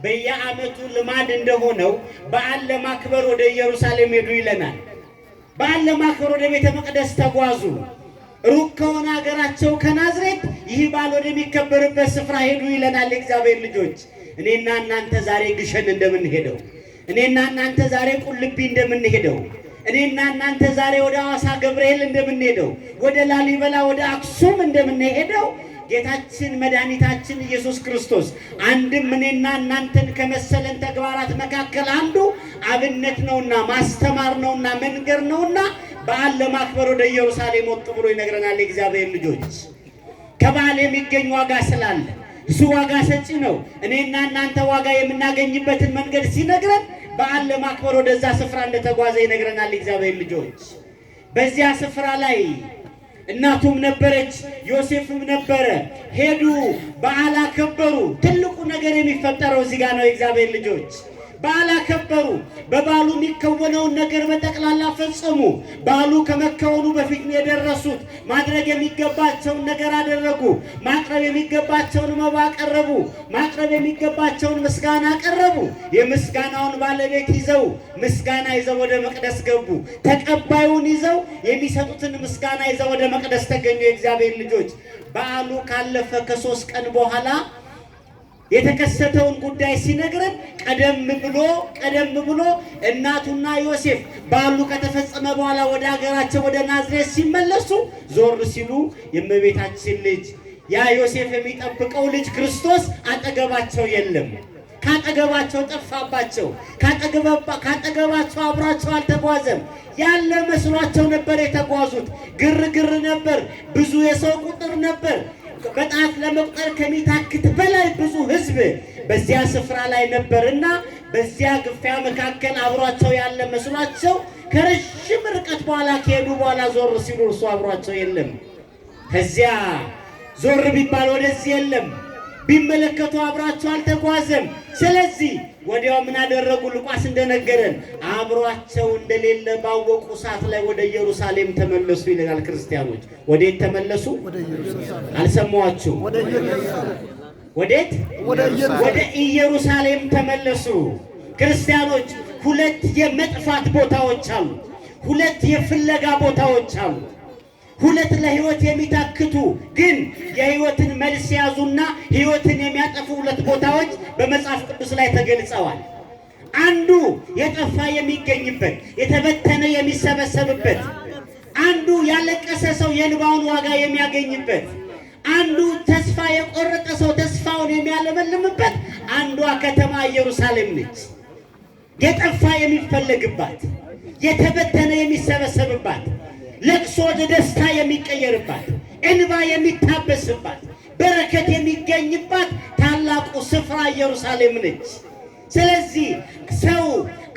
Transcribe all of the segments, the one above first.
በየዓመቱ ልማድ እንደሆነው በዓል ለማክበር ወደ ኢየሩሳሌም ሄዱ ይለናል። በዓል ለማክበር ወደ ቤተ መቅደስ ተጓዙ። ሩቅ ከሆነ ሀገራቸው ከናዝሬት ይህ በዓል ወደሚከበርበት ስፍራ ሄዱ ይለናል። የእግዚአብሔር ልጆች እኔና እናንተ ዛሬ ግሸን እንደምንሄደው፣ እኔና እናንተ ዛሬ ቁልቢ እንደምንሄደው፣ እኔና እናንተ ዛሬ ወደ ሐዋሳ ገብርኤል እንደምንሄደው፣ ወደ ላሊበላ ወደ አክሱም እንደምንሄደው ጌታችን መድኃኒታችን ኢየሱስ ክርስቶስ አንድም እኔና እናንተን ከመሰለን ተግባራት መካከል አንዱ አብነት ነውና ማስተማር ነውና መንገር ነውና በዓል ለማክበር ወደ ኢየሩሳሌም ወጥ ብሎ ይነግረናል። የእግዚአብሔር ልጆች ከበዓል የሚገኝ ዋጋ ስላለ እሱ ዋጋ ሰጪ ነው። እኔና እናንተ ዋጋ የምናገኝበትን መንገድ ሲነግረን በዓል ለማክበር ወደዛ ስፍራ እንደተጓዘ ይነግረናል። የእግዚአብሔር ልጆች በዚያ ስፍራ ላይ እናቱም ነበረች፣ ዮሴፍም ነበረ። ሄዱ፣ በዓል አከበሩ። ትልቁ ነገር የሚፈጠረው እዚህ ጋር ነው። የእግዚአብሔር ልጆች በዓል አከበሩ። በበዓሉ የሚከወነውን ነገር በጠቅላላ ፈጸሙ። በዓሉ ከመከወኑ በፊት ነው የደረሱት። ማድረግ የሚገባቸውን ነገር አደረጉ። ማቅረብ የሚገባቸውን መባ አቀረቡ። ማቅረብ የሚገባቸውን ምስጋና አቀረቡ። የምስጋናውን ባለቤት ይዘው ምስጋና ይዘው ወደ መቅደስ ገቡ። ተቀባዩን ይዘው የሚሰጡትን ምስጋና ይዘው ወደ መቅደስ ተገኙ። የእግዚአብሔር ልጆች በዓሉ ካለፈ ከ3 ቀን በኋላ የተከሰተውን ጉዳይ ሲነግረን ቀደም ብሎ እናቱና ዮሴፍ በዓሉ ከተፈጸመ በኋላ ወደ ሀገራቸው ወደ ናዝሬት ሲመለሱ ዞር ሲሉ የእመቤታችን ልጅ ያ ዮሴፍ የሚጠብቀው ልጅ ክርስቶስ አጠገባቸው የለም። ካጠገባቸው ጠፋባቸው። ካጠገባቸው አብሯቸው አልተጓዘም። ያለ መስሏቸው ነበር የተጓዙት። ግርግር ነበር፣ ብዙ የሰው ቁጥር ነበር። በጣት ለመቁጠር ከሚታክት በላይ ብዙ ሕዝብ በዚያ ስፍራ ላይ ነበርና በዚያ ግፊያ መካከል አብሯቸው ያለ መስሏቸው ከረጅም ርቀት በኋላ ከሄዱ በኋላ ዞር ሲሉ እርሱ አብሯቸው የለም። ከዚያ ዞር ቢባል ወደዚህ የለም። ቢመለከቱ አብሯቸው አልተጓዘም። ስለዚህ ወዲያው ምን አደረጉ? ሉቃስ እንደነገረን አብሯቸው እንደሌለ ባወቁ ሰዓት ላይ ወደ ኢየሩሳሌም ተመለሱ ይላል። ክርስቲያኖች ወዴት ተመለሱ? አልሰማኋችሁም? ወዴት? ወደ ኢየሩሳሌም ተመለሱ። ክርስቲያኖች ሁለት የመጥፋት ቦታዎች አሉ። ሁለት የፍለጋ ቦታዎች አሉ። ሁለት ለህይወት የሚታክቱ ግን የህይወትን መልስ ያዙና ህይወትን የሚያጠፉ ሁለት ቦታዎች በመጽሐፍ ቅዱስ ላይ ተገልጸዋል። አንዱ የጠፋ የሚገኝበት፣ የተበተነ የሚሰበሰብበት፣ አንዱ ያለቀሰ ሰው የእንባውን ዋጋ የሚያገኝበት፣ አንዱ ተስፋ የቆረጠ ሰው ተስፋውን የሚያለመልምበት አንዷ ከተማ ኢየሩሳሌም ነች። የጠፋ የሚፈለግባት፣ የተበተነ የሚሰበሰብባት፣ ለቅሶ ወደ ደስታ የሚቀየርባት፣ እንባ የሚታበስባት፣ በረከት የሚገኝባት ታላቁ ስፍራ ኢየሩሳሌም ነች። ስለዚህ ሰው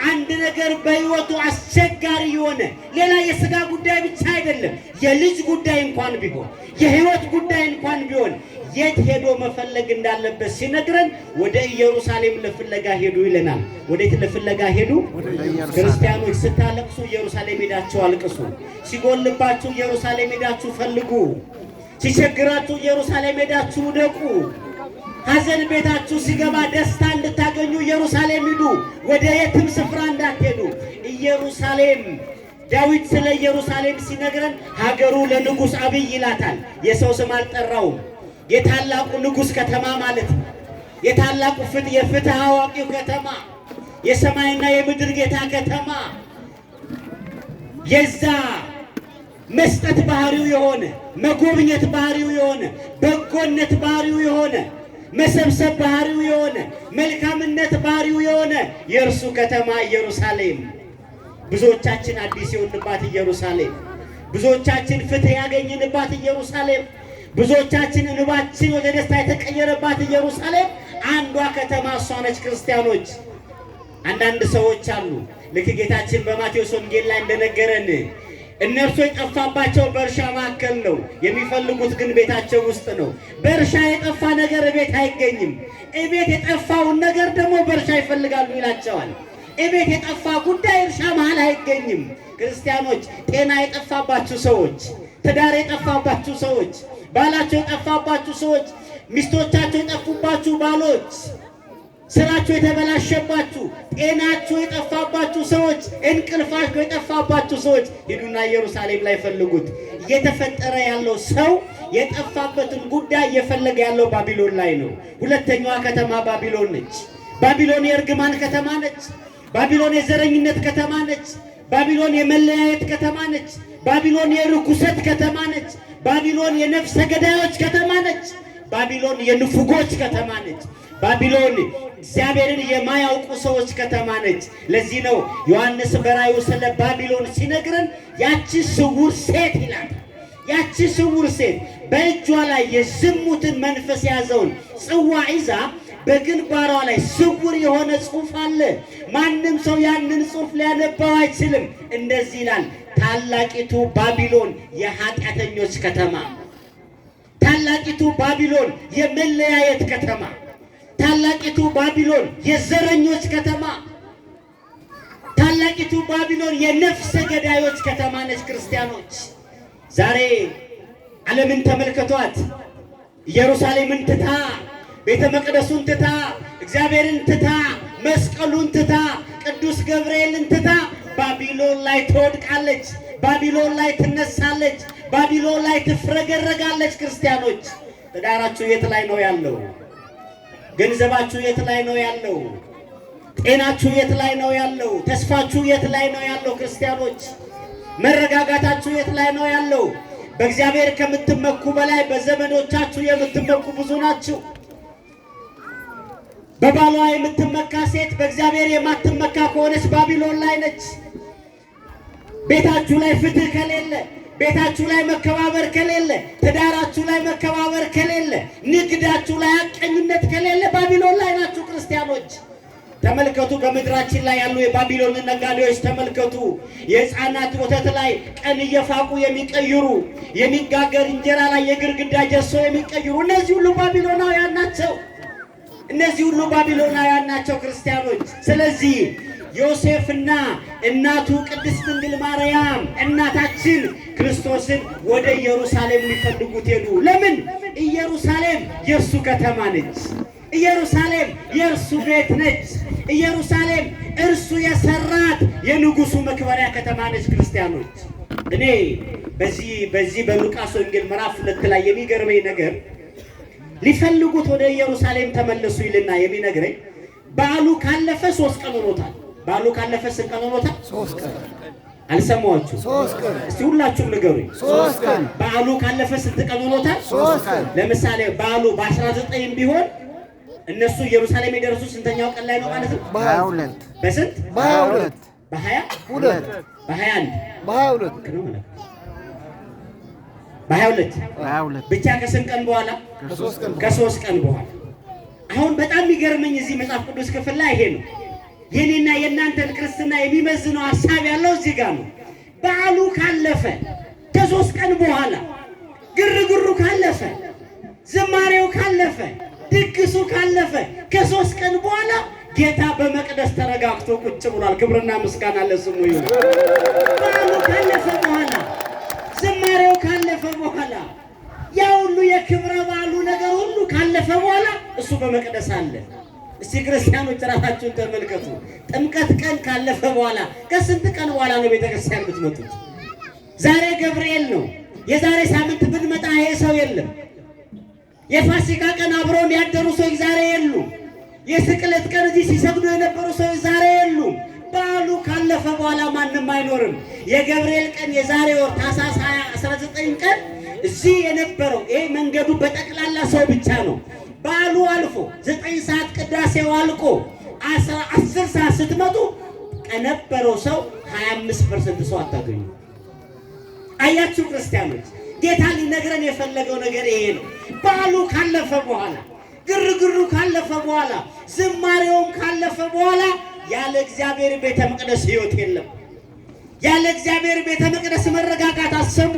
አንድ ነገር በህይወቱ አስቸጋሪ የሆነ ሌላ የሥጋ ጉዳይ ብቻ አይደለም፣ የልጅ ጉዳይ እንኳን ቢሆን የህይወት ጉዳይ እንኳን ቢሆን የት ሄዶ መፈለግ እንዳለበት ሲነግረን ወደ ኢየሩሳሌም ለፍለጋ ሄዱ ይለናል። ወዴት ለፍለጋ ሄዱ? ክርስቲያኖች ስታለቅሱ ኢየሩሳሌም ሄዳችሁ አልቅሱ። ሲጎልባችሁ ኢየሩሳሌም ሄዳችሁ ፈልጉ። ሲቸግራችሁ ኢየሩሳሌም ሄዳችሁ ውደቁ። ሐዘን ቤታችሁ ሲገባ ደስታ እንድታገኙ ኢየሩሳሌም ሂዱ። ወደ የትም ስፍራ እንዳትሄዱ። ኢየሩሳሌም ዳዊት ስለ ኢየሩሳሌም ሲነግረን ሀገሩ ለንጉሥ አብይ ይላታል። የሰው ስም አልጠራውም። የታላቁ ንጉሥ ከተማ ማለት ነው። የታላቁ የፍትህ አዋቂው ከተማ፣ የሰማይና የምድር ጌታ ከተማ፣ የዛ መስጠት ባህሪው የሆነ መጎብኘት ባህሪው የሆነ በጎነት ባህሪው የሆነ መሰብሰብ ባህሪው የሆነ መልካምነት ባህሪው የሆነ የእርሱ ከተማ ኢየሩሳሌም። ብዙዎቻችን አዲስ የሆንባት ኢየሩሳሌም፣ ብዙዎቻችን ፍትህ ያገኝንባት ኢየሩሳሌም፣ ብዙዎቻችን እንባችን ወደ ደስታ የተቀየረባት ኢየሩሳሌም አንዷ ከተማ እሷ ነች። ክርስቲያኖች አንዳንድ ሰዎች አሉ፣ ልክ ጌታችን በማቴዎስ ወንጌል ላይ እንደነገረን እነርሱ የጠፋባቸው በእርሻ መካከል ነው፣ የሚፈልጉት ግን ቤታቸው ውስጥ ነው። በእርሻ የጠፋ ነገር ቤት አይገኝም፣ ቤት የጠፋውን ነገር ደግሞ በእርሻ ይፈልጋሉ ይላቸዋል። ቤት የጠፋ ጉዳይ እርሻ መሃል አይገኝም። ክርስቲያኖች ጤና የጠፋባችሁ ሰዎች፣ ትዳር የጠፋባችሁ ሰዎች፣ ባላቸው የጠፋባችሁ ሰዎች፣ ሚስቶቻቸው የጠፉባችሁ ባሎች፣ ስራችሁ የተበላሸባችሁ፣ ጤናችሁ የጠፋባችሁ ሰዎች፣ እንቅልፋችሁ የጠፋባችሁ ሰዎች ሂዱና ኢየሩሳሌም ላይ ፈልጉት። እየተፈጠረ ያለው ሰው የጠፋበትን ጉዳይ እየፈለገ ያለው ባቢሎን ላይ ነው። ሁለተኛዋ ከተማ ባቢሎን ነች። ባቢሎን የእርግማን ከተማ ነች። ባቢሎን የዘረኝነት ከተማ ነች። ባቢሎን የመለያየት ከተማ ነች። ባቢሎን የርኩሰት ከተማ ነች። ባቢሎን የነፍሰ ገዳዮች ከተማ ነች። ባቢሎን የንፉጎች ከተማ ነች። ባቢሎን እግዚአብሔርን የማያውቁ ሰዎች ከተማ ነች። ለዚህ ነው ዮሐንስ በራእዩ ስለ ባቢሎን ሲነግረን ያቺ ስውር ሴት ይላል። ያቺ ስውር ሴት በእጇ ላይ የዝሙትን መንፈስ ያዘውን ጽዋ ይዛ በግንባሯ ላይ ስውር የሆነ ጽሑፍ አለ። ማንም ሰው ያንን ጽሑፍ ሊያነባው አይችልም። እንደዚህ ይላል፣ ታላቂቱ ባቢሎን የኃጢአተኞች ከተማ፣ ታላቂቱ ባቢሎን የመለያየት ከተማ፣ ታላቂቱ ባቢሎን የዘረኞች ከተማ፣ ታላቂቱ ባቢሎን የነፍሰ ገዳዮች ከተማ ነች። ክርስቲያኖች ዛሬ ዓለምን ተመልከቷት። ኢየሩሳሌምን ትታ፣ ቤተ መቅደሱን ትታ፣ እግዚአብሔርን ትታ፣ መስቀሉን ትታ፣ ቅዱስ ገብርኤልን ትታ ባቢሎን ላይ ትወድቃለች። ባቢሎን ላይ ትነሳለች። ባቢሎን ላይ ትፍረገረጋለች። ክርስቲያኖች ትዳራችሁ የት ላይ ነው ያለው? ገንዘባችሁ የት ላይ ነው ያለው? ጤናችሁ የት ላይ ነው ያለው? ተስፋችሁ የት ላይ ነው ያለው? ክርስቲያኖች መረጋጋታችሁ የት ላይ ነው ያለው? በእግዚአብሔር ከምትመኩ በላይ በዘመዶቻችሁ የምትመኩ ብዙ ናችሁ። በባሏ የምትመካ ሴት በእግዚአብሔር የማትመካ ከሆነች ባቢሎን ላይ ነች። ቤታችሁ ላይ ፍትህ ከሌለ፣ ቤታችሁ ላይ መከባበር ከሌለ፣ ትዳራችሁ ላይ መከባበር ከሌለ፣ ንግዳችሁ ላይ ሐቀኝነት ከሌለ ባቢሎን ላይ ናችሁ። ክርስቲያኖች ተመልከቱ። በምድራችን ላይ ያሉ የባቢሎን ነጋዴዎች ተመልከቱ። የሕፃናት ወተት ላይ ቀን እየፋቁ የሚቀይሩ፣ የሚጋገር እንጀራ ላይ የግርግዳ ጀሶ የሚቀይሩ፣ እነዚህ ሁሉ ባቢሎናውያን ናቸው። እነዚህ ሁሉ ባቢሎናውያን ናቸው ክርስቲያኖች። ስለዚህ ዮሴፍና እናቱ ቅድስት ድንግል ማርያም እናታችን ክርስቶስን ወደ ኢየሩሳሌም ሊፈልጉት ሄዱ። ለምን? ኢየሩሳሌም የእርሱ ከተማ ነች። ኢየሩሳሌም የእርሱ ቤት ነች። ኢየሩሳሌም እርሱ የሰራት የንጉሱ መክበሪያ ከተማ ነች። ክርስቲያኖች እኔ በዚህ በሉቃስ ወንጌል ምዕራፍ 2 ላይ የሚገርመኝ ነገር ሊፈልጉት ወደ ኢየሩሳሌም ተመለሱ ይልና የሚነግረኝ በዓሉ ካለፈ 3 ቀን ሆኖታል። በዓሉ ካለፈ ስንት ቀን ሆኖታል? 3 ቀን። አልሰማችሁ? 3 ቀን። እስቲ ሁላችሁም ንገሩኝ። 3 ቀን። በዓሉ ካለፈ ስንት ቀን ሆኖታል? 3 ቀን። ለምሳሌ በዓሉ በ19 ቢሆን እነሱ ኢየሩሳሌም የደረሱ ስንተኛው ቀን ላይ ነው ማለት ነው? በ22። በስንት? በ22። በ22። በ21። በ22 በ22 ብቻ ከስንት ቀን በኋላ? ከ3 ቀን በኋላ። አሁን በጣም የሚገርመኝ እዚህ መጽሐፍ ቅዱስ ክፍል ላይ ይሄ ነው። የኔና የእናንተን ክርስትና የሚመዝነው ሐሳብ ያለው እዚህ ጋር ነው። በዓሉ ካለፈ ከ3 ቀን በኋላ፣ ግርግሩ ካለፈ፣ ዝማሬው ካለፈ፣ ድግሱ ካለፈ ከ3 ቀን በኋላ ጌታ በመቅደስ ተረጋግቶ ቁጭ ብሏል። ክብርና ምስጋና ለስሙ ይሁን። በዓሉ ካለፈ በኋላ፣ ዝማሬው ካለፈ በኋላ፣ ያ ሁሉ የክብረ በዓሉ ነገር ሁሉ ካለፈ በኋላ እሱ በመቅደስ አለ። እስቲ ክርስቲያኖች ራሳችሁን ተመልከቱ። ጥምቀት ቀን ካለፈ በኋላ ከስንት ቀን በኋላ ነው ቤተክርስቲያን የምትመጡት? ዛሬ ገብርኤል ነው። የዛሬ ሳምንት ብንመጣ ይሄ ሰው የለም። የፋሲካ ቀን አብረውን ያደሩ ሰዎች ዛሬ የሉም። የስቅለት ቀን እዚህ ሲሰግዱ የነበሩ ሰዎች ዛሬ የሉም። በዓሉ ካለፈ በኋላ ማንም አይኖርም። የገብርኤል ቀን የዛሬ ወር ታኅሳስ 19 ቀን እዚህ የነበረው ይሄ መንገዱ በጠቅላላ ሰው ብቻ ነው። በዓሉ አልፎ 9 ሰዓት ቅዳሴው አልቆ 10 ሰዓት ስትመጡ ከነበረው ሰው 25% ሰው አታገኙ። አያችሁ ክርስቲያኖች፣ ጌታ ሊነግረን የፈለገው ነገር ይሄ ነው። በዓሉ ካለፈ በኋላ፣ ግርግሩ ካለፈ በኋላ፣ ዝማሬውም ካለፈ በኋላ ያለ እግዚአብሔር ቤተ መቅደስ ሕይወት የለም። ያለ እግዚአብሔር ቤተ መቅደስ መረጋጋት አሰሙ።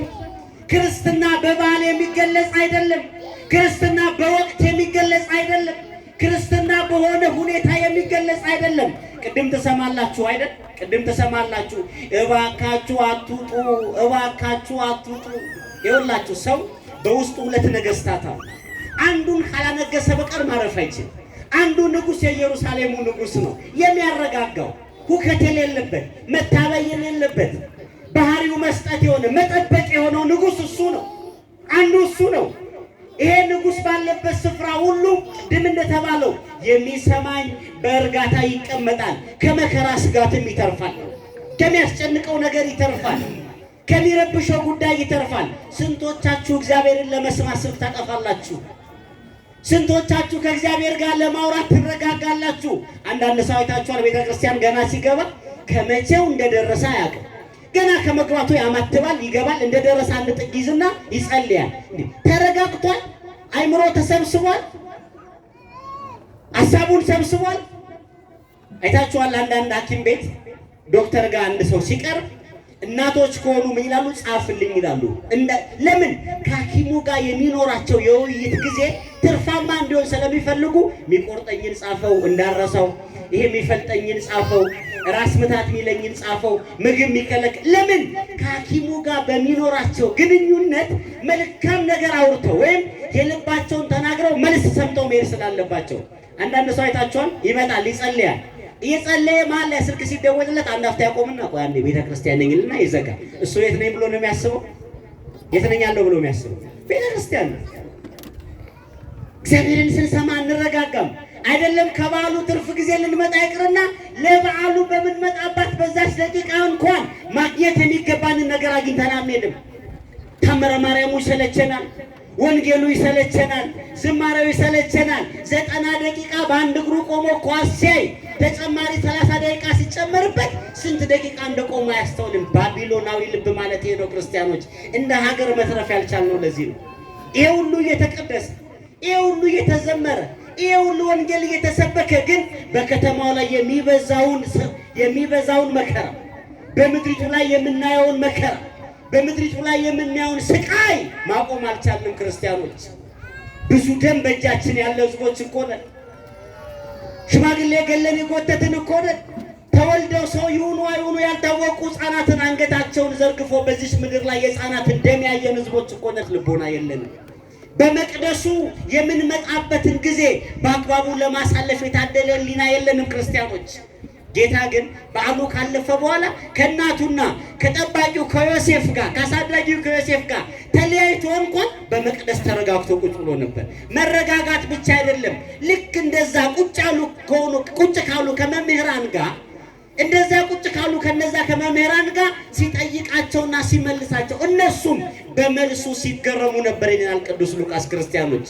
ክርስትና በበዓል የሚገለጽ አይደለም። ክርስትና በወቅት የሚገለጽ አይደለም። ክርስትና በሆነ ሁኔታ የሚገለጽ አይደለም። ቅድም ተሰማላችሁ አይደል? ቅድም ተሰማላችሁ። እባካችሁ አትውጡ፣ እባካችሁ አትውጡ። ይኸውላችሁ ሰው በውስጡ 2 ነገስታት አሉ። አንዱን ካላነገሰ በቀር ማረፍ አይችልም። አንዱ ንጉሥ የኢየሩሳሌሙ ንጉሥ ነው የሚያረጋጋው፣ ሁከት የሌለበት መታበይ የሌለበት ባህሪው መስጠት የሆነ መጠበቅ የሆነው ንጉሥ እሱ ነው። አንዱ እሱ ነው። ይሄ ንጉሥ ባለበት ስፍራ ሁሉ ቅድም እንደተባለው የሚሰማኝ በእርጋታ ይቀመጣል፣ ከመከራ ስጋትም ይተርፋል፣ ከሚያስጨንቀው ነገር ይተርፋል፣ ከሚረብሸው ጉዳይ ይተርፋል። ስንቶቻችሁ እግዚአብሔርን ለመስማት ስልክ ታጠፋላችሁ? ስንቶቻችሁ ከእግዚአብሔር ጋር ለማውራት ትረጋጋላችሁ? አንዳንድ ሰው አይታችኋል፣ ቤተ ክርስቲያን ገና ሲገባ ከመቼው እንደደረሰ አያውቅም። ገና ከመግባቱ ያማትባል፣ ይገባል፣ እንደደረሰ አንድ ጥግ ይዝና ይጸልያል። ተረጋግቷል? አይምሮ ተሰብስቧል? ሀሳቡን ሰብስቧል? አይታችኋል፣ አንዳንድ ሐኪም ቤት ዶክተር ጋር አንድ ሰው ሲቀርብ እናቶች ከሆኑ ምን ይላሉ? ጻፍልኝ ይላሉ። ለምን? ከሐኪሙ ጋር የሚኖራቸው የውይይት ጊዜ ትርፋማ እንዲሆን ስለሚፈልጉ የሚቆርጠኝን ጻፈው እንዳረሰው፣ ይሄ የሚፈልጠኝን ጻፈው፣ ራስ ምታት የሚለኝን ጻፈው፣ ምግብ የሚከለክ ለምን? ከሐኪሙ ጋር በሚኖራቸው ግንኙነት መልካም ነገር አውርተው ወይም የልባቸውን ተናግረው መልስ ሰምተው መሄድ ስላለባቸው። አንዳንድ ሰው አይታችኋል፣ ይመጣል፣ ይጸልያል። እየጸለየ መሀል ላይ ስልክ ሲደወልለት አንድ አፍታ ያቆምና ቆይ አንዴ ቤተ ክርስቲያን ነኝ ይልና ይዘጋል። እሱ የት ነኝ ብሎ ነው የሚያስበው? የት ነኝ ያለው ብሎ የሚያስበው ቤተ ክርስቲያን ነው። እግዚአብሔርን ስንሰማ እንረጋጋም። አይደለም ከበዓሉ ትርፍ ጊዜ ልንመጣ ይቅርና ለበዓሉ በምንመጣባት በዛች ደቂቃ እንኳን ማግኘት የሚገባንን ነገር አግኝተን አንሄድም። ታምረ ማርያሙ ይሰለቸናል፣ ወንጌሉ ይሰለቸናል፣ ዝማሬው ይሰለቸናል። 90 ደቂቃ በአንድ እግሩ ቆሞ ኳስ ሲያይ ተጨማሪ 30 ደቂቃ ሲጨመርበት ስንት ደቂቃ እንደቆመ አያስተውልም። ባቢሎናዊ ልብ ማለት ይሄ ነው። ክርስቲያኖች እንደ ሀገር መትረፍ ያልቻልነው ለዚህ ነው። ይሄ ሁሉ እየተቀደሰ፣ ይሄ ሁሉ እየተዘመረ፣ ይሄ ሁሉ ወንጌል እየተሰበከ ግን በከተማው ላይ የሚበዛውን መከራ፣ በምድሪቱ ላይ የምናየውን መከራ፣ በምድሪቱ ላይ የምናየውን ስቃይ ማቆም አልቻልንም። ክርስቲያኖች ብዙ ደም በእጃችን ያለ ህዝቦች እኮ ነን። ሽማግሌ ገለን የጎተትን እኮ ነን። ተወልደው ሰው ይሁኑ አይሁኑ ያልታወቁ ህፃናትን አንገታቸውን ዘርግፎ በዚህ ምድር ላይ የህፃናትን ደም ያየን ህዝቦች እኮ ነን። ልቦና የለንም። በመቅደሱ የምንመጣበትን ጊዜ በአግባቡ ለማሳለፍ የታደለ ህሊና የለንም ክርስቲያኖች። ጌታ ግን በዓሉ ካለፈ በኋላ ከእናቱና ከጠባቂው ከዮሴፍ ጋር ከአሳዳጊው ከዮሴፍ ጋር ተለያይቶ እንኳን በመቅደስ ተረጋግቶ ቁጭ ብሎ ነበር። መረጋጋት ብቻ አይደለም፣ ልክ እንደዛ ቁጭ ካሉ ከመምህራን ጋር እንደዛ ቁጭ ካሉ ከነዛ ከመምህራን ጋር ሲጠይቃቸውና ሲመልሳቸው እነሱም በመልሱ ሲገረሙ ነበር ይላል ቅዱስ ሉቃስ። ክርስቲያኖች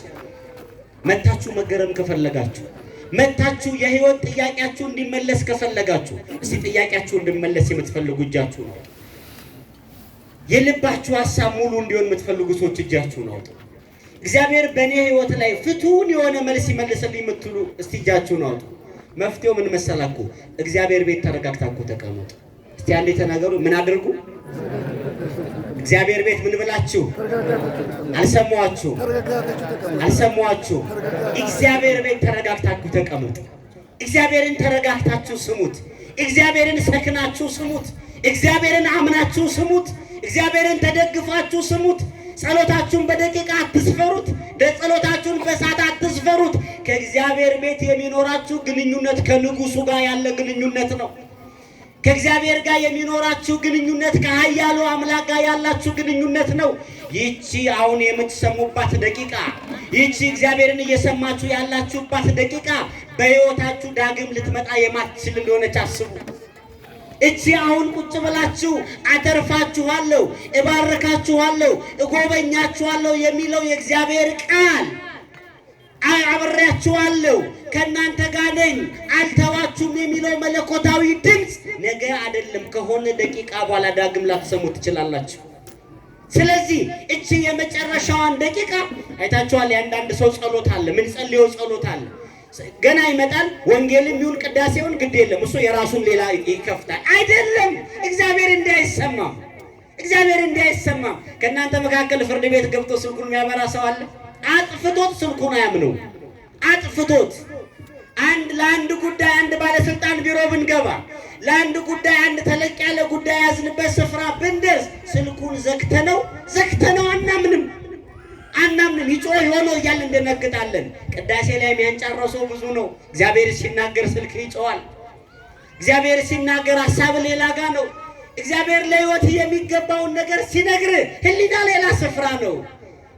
መታችሁ መገረም ከፈለጋችሁ፣ መታችሁ የህይወት ጥያቄያችሁ እንዲመለስ ከፈለጋችሁ፣ እስቲ ጥያቄያችሁ እንዲመለስ የምትፈልጉ እጃችሁ ነው። የልባችሁ ሐሳብ ሙሉ እንዲሆን የምትፈልጉ ሰዎች እጃችሁ ነው። እግዚአብሔር በእኔ ህይወት ላይ ፍቱን የሆነ መልስ ይመልስልኝ የምትሉ እስቲ እጃችሁ ነው። መፍትሄው ምን መሰላችሁ? እግዚአብሔር ቤት ተረጋግታችሁ ተቀመጡ። እስቲ አንዴ ተናገሩ። ምን አድርጉ? እግዚአብሔር ቤት ምን ብላችሁ? አልሰማችሁ? እግዚአብሔር ቤት ተረጋግታችሁ ተቀመጡ። እግዚአብሔርን ተረጋግታችሁ ስሙት። እግዚአብሔርን ሰክናችሁ ስሙት። እግዚአብሔርን አምናችሁ ስሙት። እግዚአብሔርን ተደግፋችሁ ስሙት። ጸሎታችሁን በደቂቃ አትስፈሩት። ጸሎታችሁን በሰዓት አትስፈሩት። ከእግዚአብሔር ቤት የሚኖራችሁ ግንኙነት ከንጉሱ ጋር ያለ ግንኙነት ነው። ከእግዚአብሔር ጋር የሚኖራችሁ ግንኙነት ከኃያሉ አምላክ ጋር ያላችሁ ግንኙነት ነው። ይቺ አሁን የምትሰሙባት ደቂቃ፣ ይቺ እግዚአብሔርን እየሰማችሁ ያላችሁባት ደቂቃ በሕይወታችሁ ዳግም ልትመጣ የማትችል እንደሆነች አስቡ። እቺ አሁን ቁጭ ብላችሁ አተርፋችኋለሁ፣ እባርካችኋለሁ፣ እጎበኛችኋለሁ የሚለው የእግዚአብሔር ቃል አብሬያችኋለሁ፣ ከእናንተ ጋር ነኝ፣ አልተዋችሁም የሚለው መለኮታዊ ድምፅ ነገ አይደለም ከሆነ ደቂቃ በኋላ ዳግም ላትሰሙ ትችላላችሁ። ስለዚህ እቺ የመጨረሻዋን ደቂቃ አይታችኋል። የአንዳንድ ሰው ጸሎት አለ፣ ምን ጸልየው ጸሎት አለ። ገና ይመጣል፣ ወንጌልም ይሁን ቅዳሴውን ግድ የለም እሱ የራሱን ሌላ ይከፍታል። አይደለም እግዚአብሔር እንዳይሰማም፣ እግዚአብሔር እንዳይሰማም። ከእናንተ መካከል ፍርድ ቤት ገብቶ ስልኩን የሚያበራ ሰው አለ? አጥፍቶት ስልኩን አያምነው። አጥፍቶት ለአንድ ጉዳይ አንድ ባለስልጣን ቢሮ ብንገባ፣ ለአንድ ጉዳይ አንድ ተለቅ ያለ ጉዳይ ያዝንበት ስፍራ ብንደርስ ስልኩን ዘግተነው አናምንም። አናምንም። ይጮህ ይሆን እያልን እንደነግጣለን። ቅዳሴ ላይ የሚያንጫረሰው ብዙ ነው። እግዚአብሔር ሲናገር ስልክ ይጮሃል። እግዚአብሔር ሲናገር ሐሳብ ሌላ ጋ ነው። እግዚአብሔር ለሕይወት የሚገባውን ነገር ሲነግር ህሊና ሌላ ስፍራ ነው።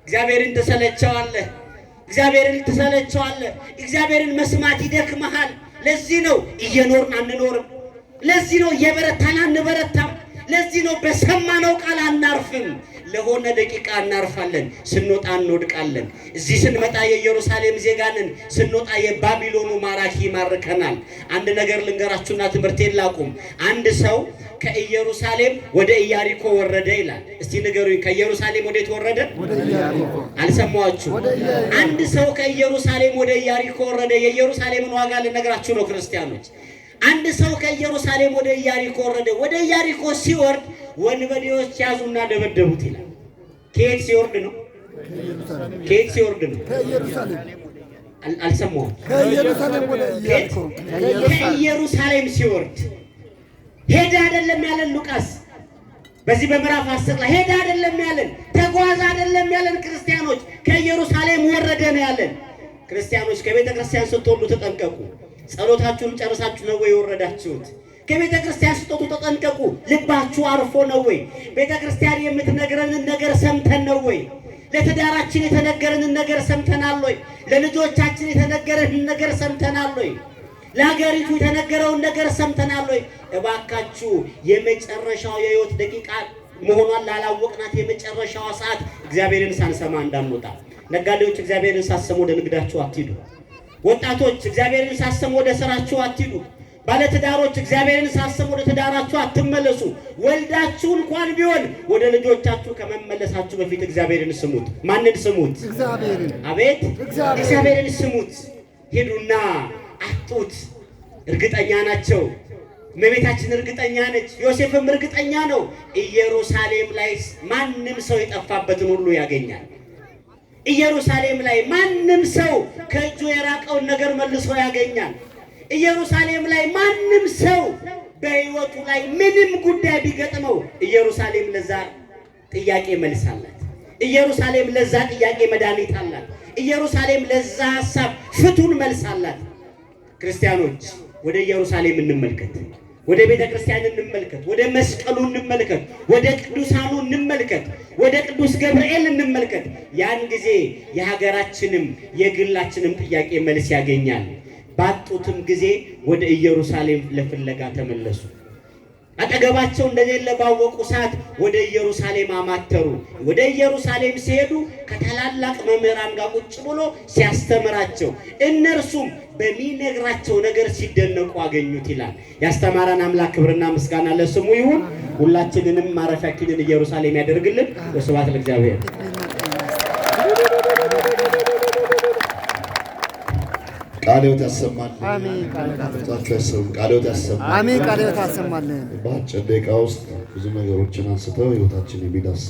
እግዚአብሔርን ትሰለቸዋለህ። እግዚአብሔርን መስማት ይደክመሃል። ለዚህ ነው እየኖርን አንኖርም። ለዚህ ነው እየበረታን አንበረታም። ለዚህ ነው በሰማነው ቃል አናርፍም። ለሆነ ደቂቃ እናርፋለን፣ ስንወጣ እንወድቃለን። እዚህ ስንመጣ የኢየሩሳሌም ዜጋ ነን፣ ስንወጣ የባቢሎኑ ማራኪ ይማርከናል። አንድ ነገር ልንገራችሁና ትምህርቴን ላቁም። አንድ ሰው ከኢየሩሳሌም ወደ ኢያሪኮ ወረደ ይላል። እስቲ ንገሩኝ፣ ከኢየሩሳሌም ወዴት ወረደ? አልሰማችሁ? አንድ ሰው ከኢየሩሳሌም ወደ ኢያሪኮ ወረደ። የኢየሩሳሌምን ዋጋ ልነግራችሁ ነው ክርስቲያኖች። አንድ ሰው ከኢየሩሳሌም ወደ ኢያሪኮ ወረደ። ወደ ኢያሪኮ ሲወርድ ወንበዴዎች ያዙና ደበደቡት ይላል። ከየት ሲወርድ ነው? አልሰማሁም። ከኢየሩሳሌም ሲወርድ ሄደ አይደለም ያለን ሉቃስ። በዚህ በምዕራፍ 10 ላይ ሄደ አይደለም ያለን፣ ተጓዘ አይደለም ያለን። ክርስቲያኖች ከኢየሩሳሌም ወረደ ነው ያለን። ክርስቲያኖች ከቤተ ክርስቲያን ስትወርዱ ተጠንቀቁ። ጸሎታችሁን ጨርሳችሁ ነው ወይ የወረዳችሁት? ከቤተ ክርስቲያን ስትወጡ ተጠንቀቁ። ልባችሁ አርፎ ነው ወይ? ቤተ ክርስቲያን የምትነግረንን ነገር ሰምተን ነው ወይ? ለትዳራችን የተነገረንን ነገር ሰምተናል ወይ? ለልጆቻችን የተነገረንን ነገር ሰምተናል ወይ? ለሀገሪቱ የተነገረውን ነገር ሰምተናል ወይ? እባካችሁ የመጨረሻው የሕይወት ደቂቃ መሆኗን ላላወቅናት የመጨረሻዋ ሰዓት እግዚአብሔርን ሳንሰማ እንዳንወጣ። ነጋዴዎች እግዚአብሔርን ሳሰሙ ወደ ንግዳችሁ አትሂዱ። ወጣቶች እግዚአብሔርን ሳሰሙ ወደ ስራችሁ አትሂዱ። ባለትዳሮች እግዚአብሔርን ሳሰሙ ወደ ትዳራችሁ አትመለሱ። ወልዳችሁ እንኳን ቢሆን ወደ ልጆቻችሁ ከመመለሳችሁ በፊት እግዚአብሔርን ስሙት። ማንን ስሙት? እግዚአብሔርን። አቤት እግዚአብሔርን ስሙት። ሄዱና አጡት። እርግጠኛ ናቸው። እመቤታችን እርግጠኛ ነች። ዮሴፍም እርግጠኛ ነው። ኢየሩሳሌም ላይ ማንም ሰው የጠፋበትን ሁሉ ያገኛል። ኢየሩሳሌም ላይ ማንም ሰው ከእጁ የራቀውን ነገር መልሶ ያገኛል። ኢየሩሳሌም ላይ ማንም ሰው በሕይወቱ ላይ ምንም ጉዳይ ቢገጥመው ኢየሩሳሌም ለዛ ጥያቄ መልስ አላት። ኢየሩሳሌም ለዛ ጥያቄ መድኃኒት አላት። ኢየሩሳሌም ለዛ ሐሳብ ፍቱን መልስ አላት። ክርስቲያኖች ወደ ኢየሩሳሌም እንመልከት። ወደ ቤተ ክርስቲያን እንመልከት። ወደ መስቀሉ እንመልከት። ወደ ቅዱሳኑ እንመልከት። ወደ ቅዱስ ገብርኤል እንመልከት። ያን ጊዜ የሀገራችንም የግላችንም ጥያቄ መልስ ያገኛል። ባጡትም ጊዜ ወደ ኢየሩሳሌም ለፍለጋ ተመለሱ። አጠገባቸው እንደሌለ ባወቁ ሰዓት ወደ ኢየሩሳሌም አማተሩ። ወደ ኢየሩሳሌም ሲሄዱ ከታላላቅ መምህራን ጋር ቁጭ ብሎ ሲያስተምራቸው እነርሱም በሚነግራቸው ነገር ሲደነቁ አገኙት ይላል። ያስተማረን አምላክ ክብርና ምስጋና ለስሙ ይሁን። ሁላችንንም ማረፊያችንን ኢየሩሳሌም ያደርግልን። ወስብሐት ለእግዚአብሔር። ቃልዎት ያሰማልን። አሜን። ቃልዎት ያሰማልን። አሜን። ቃልዎት ያሰማልን። በአጭር ደቂቃ ውስጥ ብዙ ነገሮችን አንስተው ሕይወታችን የሚዳስስ